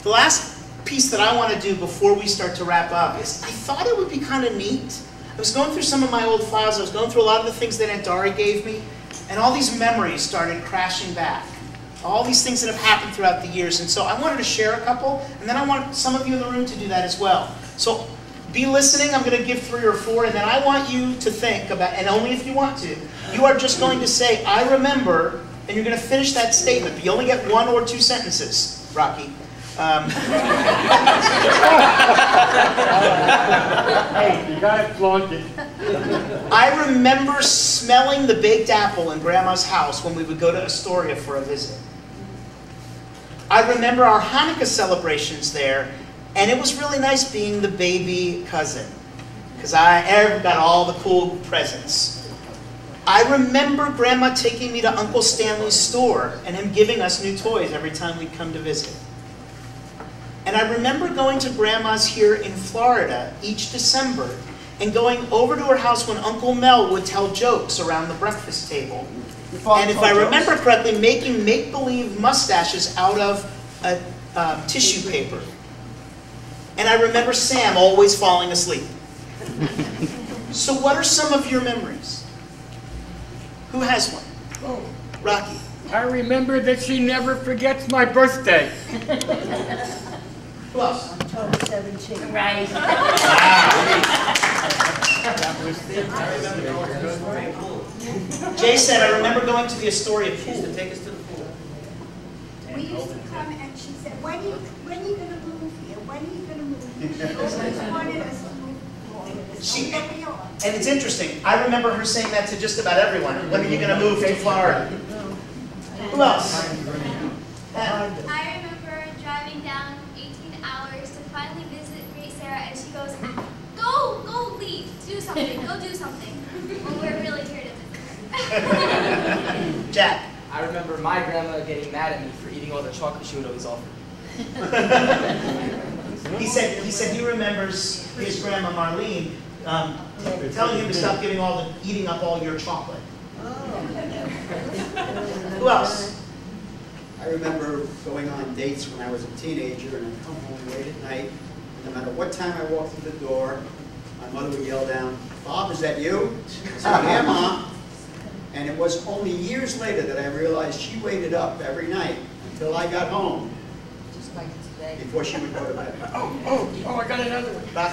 The last piece that I want to do before we start to wrap up is I thought it would be kind of neat. I was going through some of my old files. I was going through a lot of the things that Aunt Dory gave me, and all these memories started crashing back. All these things that have happened throughout the years. And so I wanted to share a couple, and then I want some of you in the room to do that as well. So be listening. I'm going to give 3 or 4, and then I want you to think about, and only if you want to, you are just going to say, I remember, and you're going to finish that statement. But you only get 1 or 2 sentences, Rocky. Hey, you got it flaunted. I remember smelling the baked apple in Grandma's house when we would go to Astoria for a visit. I remember our Hanukkah celebrations there, and it was really nice being the baby cousin, because I got all the cool presents. I remember Grandma taking me to Uncle Stanley's store and him giving us new toys every time we'd come to visit. And I remember going to Grandma's here in Florida each December and going over to her house when Uncle Mel would tell jokes around the breakfast table. And if I remember correctly, making make-believe mustaches out of tissue paper. And I remember Sam always falling asleep. So what are some of your memories? Who has one? Oh, Rocky. I remember that she never forgets my birthday. Who else? October 17th. Right. Jay said, I remember going to the Astoria pool to take us to the pool. We used to come and she said, when are you going to move here? When are you going to move here? She always wanted us to move forward. So here we are. And it's interesting, I remember her saying that to just about everyone. When are you going to move to Florida? Who else? I remember driving down 18 hours to finally visit Great Sarah, and she goes, go leave, do something, go do something. Well, we're really here to visit her. Jack. I remember my grandma getting mad at me for eating all the chocolate she would always offer. He said he remembers his grandma Marlene telling him to stop eating up all your chocolate. Who else? I remember going on dates when I was a teenager, and I'd come home late at night, and no matter what time I walked through the door, my mother would yell down, "Bob, is that you?" I said, "Yeah, Mom." And it was only years later that I realized she waited up every night until I got home, Just like today. before she would go to bed. Oh, I got another one.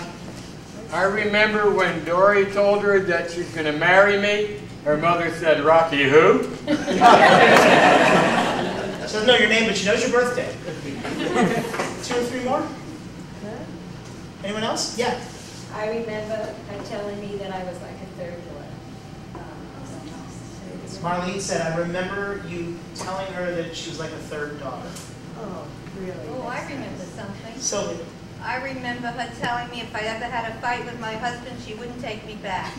I remember when Dory told her that she's going to marry me, her mother said, "Rocky who?" She doesn't know your name, but she knows your birthday. 2 or 3 more? Anyone else? Yeah. I remember her telling me that I was like a third daughter. Marlene said, I remember you telling her that she was like a third daughter. Oh, really? Oh, I remember something. So, I remember her telling me if I ever had a fight with my husband, she wouldn't take me back.